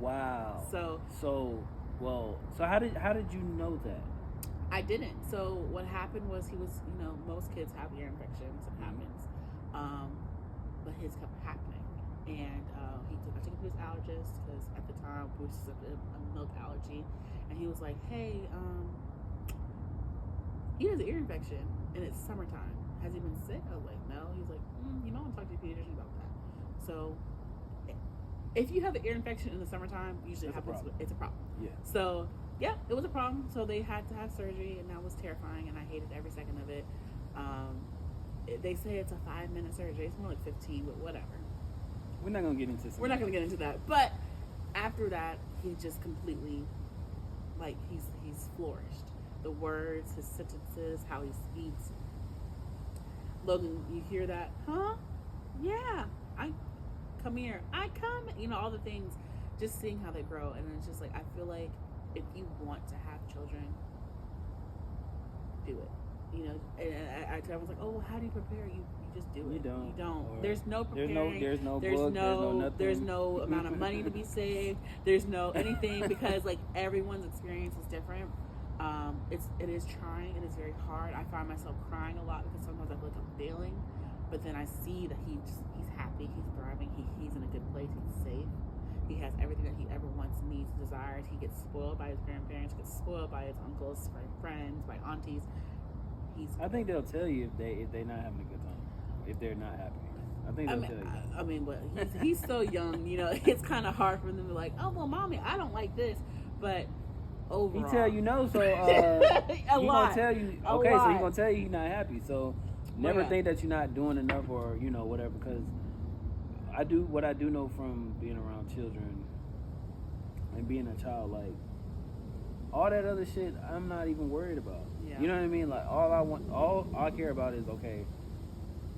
Wow. So how did you know that? I didn't. So what happened was he was, most kids have ear infections. It happens. But his kept happening. And I took him to his allergist because at the time it was just a milk allergy. And he was like, hey, he has an ear infection and it's summertime. Has he been sick? I was like, no. He was like, I'm talking to your pediatrician about that. So if you have an ear infection in the summertime, usually it's a problem. Yeah. So yeah, it was a problem. So they had to have surgery, and that was terrifying, and I hated every second of it. They say it's a 5-minute surgery. It's more like 15, but whatever. We're not gonna get into that. But after that, he just completely, like, he's flourished. The words, his sentences, how he speaks. Logan, you hear that? Huh? Yeah. I come here. I come. All the things. Just seeing how they grow, and it's just like I feel like if you want to have children, do it. And I was like, oh, well, how do you prepare? You just do it. You don't. You don't. Or There's no preparing. There's no there's book. no, nothing. there's no amount of money to be saved. There's no anything because like everyone's experience is different. It is trying. It is very hard. I find myself crying a lot because sometimes I feel like I'm failing, but then I see that he's happy, he's thriving, he's in a good place, he's safe. He has everything that he ever wants, needs, desires. He gets spoiled by his grandparents, gets spoiled by his uncles, by friends, by aunties. I think they'll tell you if they're not having a good time, if they're not happy. I think they'll tell you. I mean, but he's so young, you know. It's kind of hard for them to be like, oh well, mommy, I don't like this, but overall, he tell you no, so he gonna tell you okay. So he gonna tell you he's not happy. So never think that you're not doing enough or whatever. Because what I do know from being around children and being a child, like all that other shit, I'm not even worried about. Yeah. You know what I mean? Like all I care about is okay.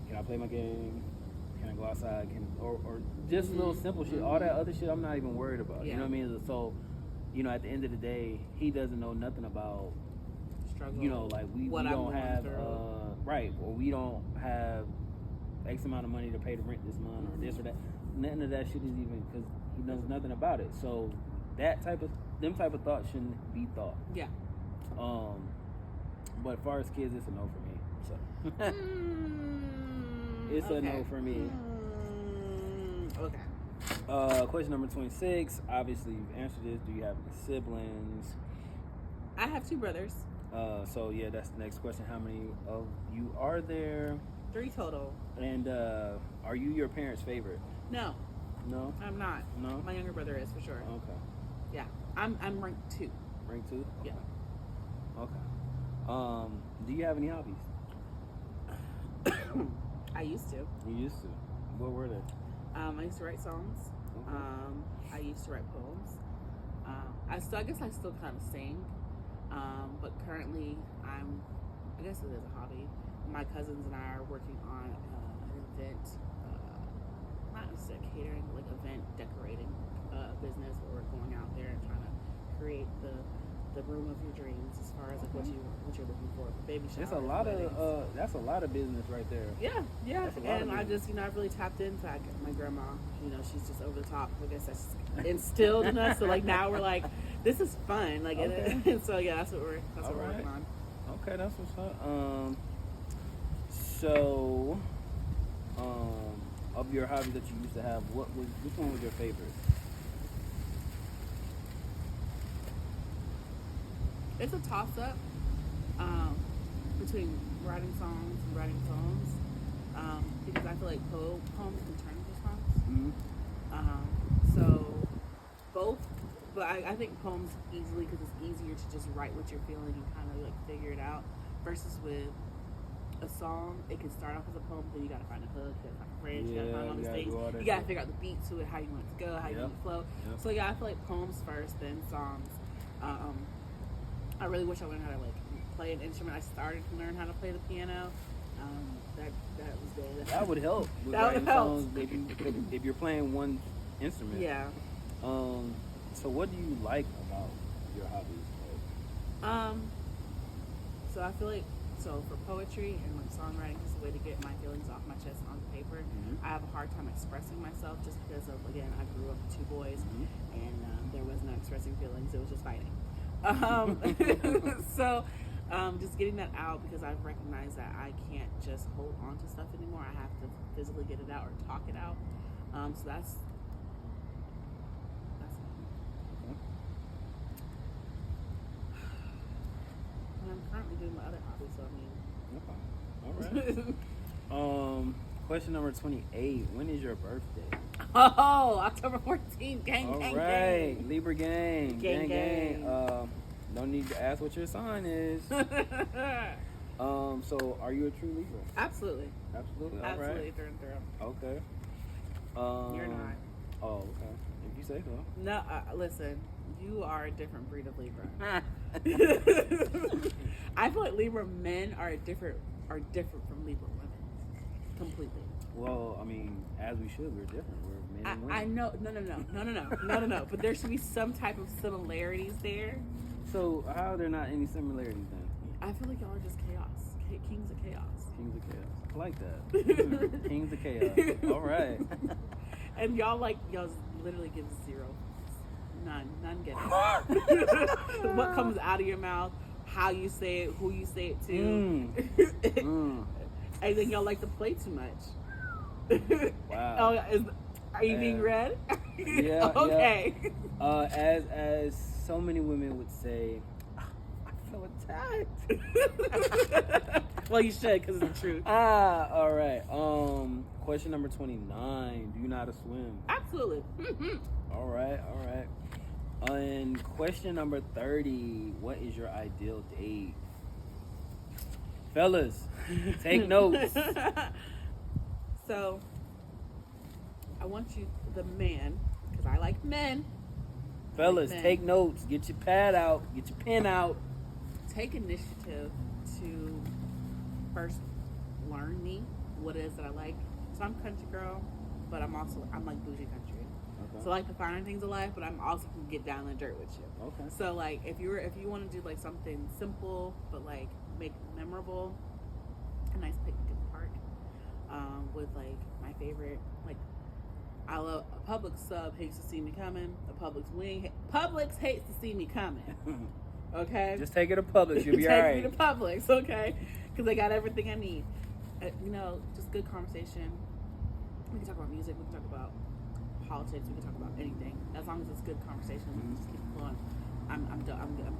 Can I play my game? Can I go outside? Or just little simple shit. All that other shit, I'm not even worried about. Yeah. You know what I mean? So, at the end of the day, he doesn't know nothing about struggle. Like we don't have right, or we don't have X amount of money to pay the rent this month, or this or that. None of that shit is even because he knows nothing about it. So them type of thoughts shouldn't be thought. Yeah. But as far as kids, it's a no for me. So it's a no for me. Okay. Question number 26. Obviously, you've answered this. Do you have any siblings? I have 2 brothers. So yeah, that's the next question. How many of you are there? 3 total. And are you your parents' favorite? No. No? I'm not. No? My younger brother is for sure. Okay. Yeah. I'm ranked 2. Rank 2? Okay. Yeah. Okay. Do you have any hobbies? I used to. You used to. What were they? I used to write songs. Okay. I used to write poems. I guess I still kind of sing. But currently I guess it is a hobby. My cousins and I are working on an event, not necessarily catering, like event decorating business where we're going out there and trying to create the room of your dreams as far as like what you're looking for. Baby showers. That's a lot of business right there. Yeah. And I just I've really tapped into my grandma. She's just over the top. I guess that's instilled in us. So like now we're like, this is fun. Like and so yeah, that's what we're working on. Okay, that's what's up. So, of your hobbies that you used to have, which one was your favorite? It's a toss-up between writing songs and writing poems because I feel like poems can turn into songs. Mm-hmm. So both, but I think poems easily because it's easier to just write what you're feeling and kind of like figure it out versus with a song, it can start off as a poem, then you gotta find a hook, you gotta find a bridge, you gotta find all these things. You gotta figure out the beat to it, how you want it to go, how you want it to flow. Yep. So yeah, I feel like poems first, then songs. I really wish I learned how to like play an instrument. I started to learn how to play the piano. That was good. That would help. That would help. If you're playing one instrument. Yeah. So what do you like about your hobbies? So I feel like for poetry and like songwriting is a way to get my feelings off my chest on paper. Mm-hmm. I have a hard time expressing myself just because of I grew up with 2 boys and there was no expressing feelings. It was just fighting. So just getting that out because I've recognized that I can't just hold on to stuff anymore. I have to physically get it out or talk it out. So that's I'm currently doing my other hobby, so all right. Question number 28. When is your birthday? Oh, October 14th. Gang. All right, Libra gang. Don't need to ask what your sign is. So are you a true Libra? Absolutely. All right. Absolutely, through and through. Okay. You're not. Oh, okay. If you say so. No, listen. You are a different breed of Libra. I feel like Libra men are different from Libra women. Completely. Well, I mean, as we should, we're different. We're men and women. I know. No. But there should be some type of similarities there. So how are there not any similarities then? I feel like y'all are just chaos. Kings of Chaos. Kings of Chaos. I like that. Kings of Chaos. All right. And y'all literally give zero. None get it. What comes out of your mouth, how you say it, who you say it to. And then y'all like to play too much. Wow. Are you being read? Yeah. Okay. Yeah. As so many women would say, I feel attacked. Well, you should, because it's the truth. All right. Question number 29. Do you know how to swim? Absolutely. All right. And question number 30. What is your ideal date? Fellas, take notes. So, I want you, the man, because I like men. Fellas, take notes. Get your pad out. Get your pen out. Take initiative to first learn me, what it is that I like. So I'm country girl, but I'm like bougie country. Okay. So I like the finer things of life, but I'm also can get down in the dirt with you. Okay. So like if you want to do like something simple but like make it memorable, a nice picnic in the park, with like my favorite, like I love a Publix sub hates to see me coming. A Publix hates to see me coming. Okay. Just take it to Publix. You'll be all right. Take me to Publix, okay? Because they got everything I need. Just good conversation. We can talk about music. We can talk about politics. We can talk about anything. As long as it's good conversation, we can just keep it flowing. I'm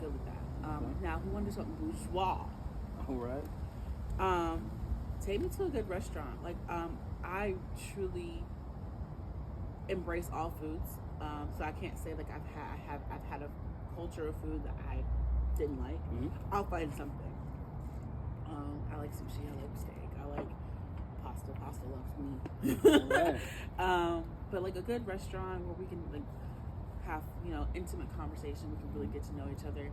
good with that. Now, if we want to do something bourgeois, all right. Take me to a good restaurant. Like, I truly embrace all foods. So I can't say like I've had a culture of food that I didn't like. I'll find something. I like sushi. I like steak. I like pasta. Pasta loves me. Right. But like a good restaurant where we can like have intimate conversation. We can really get to know each other.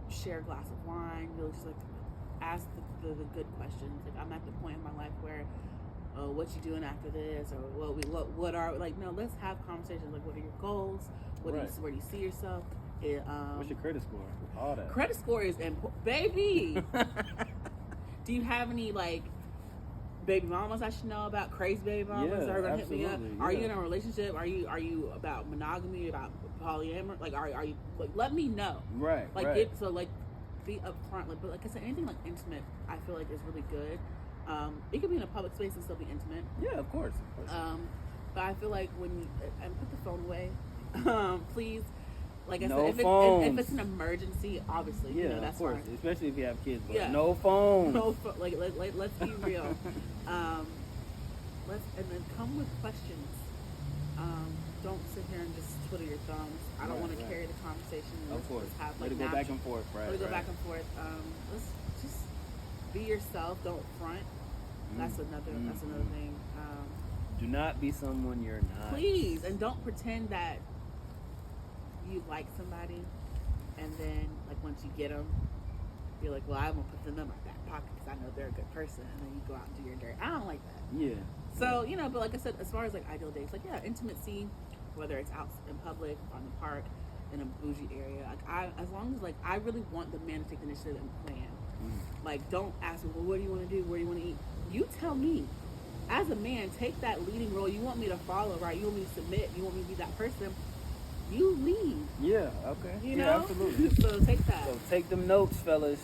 Share a glass of wine. Really just like ask the good questions. Like I'm at the point in my life where, what you doing after this, or what are like? No, let's have conversations. Like, what are your goals? Where do you see yourself? What's your credit score? All that. Credit score is important, baby. Do you have any like baby mamas I should know about? Crazy baby mamas that are gonna hit me up? Are you in a relationship? Are you about monogamy? About polyamory? Like, are you like? Let me know. Right. Like, right. Be upfront. Like, but like I said, anything like intimate, I feel like is really good. It could be in a public space and still be intimate. Yeah, of course. But I feel like when you and put the phone away, please. Like I no said, if it's an emergency, obviously, that's of course, fine. especially if you have kids. But yeah. No phone. Like let's be real. And then come with questions. Don't sit here and just twiddle your thumbs. I don't want to carry the conversation. Of course. Let's have, let it go back and forth. Right. Let it go back and forth. Let's just be yourself. Don't front. That's another thing. Do not be someone you're not. Please, and don't pretend that you like somebody, and then like once you get them, you're like, well, I'm gonna put them in my back pocket because I know they're a good person, and then you go out and do your dirt. I don't like that. Yeah. So but like I said, as far as like ideal dates, like intimacy, whether it's out in public, on the park, in a bougie area, like as long as like I really want the man to take the initiative and plan. Like, don't ask me, well, what do you want to do? Where do you want to eat? You tell me. As a man, take that leading role. You want me to follow, right? You want me to submit. You want me to be that person. You lead. Yeah, okay. You know? Yeah, absolutely. So take that. So take them notes, fellas.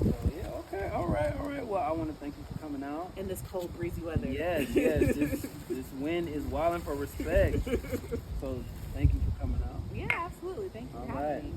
So, yeah, okay. All right. Well, I want to thank you for coming out. In this cold, breezy weather. Yes. This wind is wilding for respect. So thank you for coming out. Yeah, absolutely. Thank you for having me.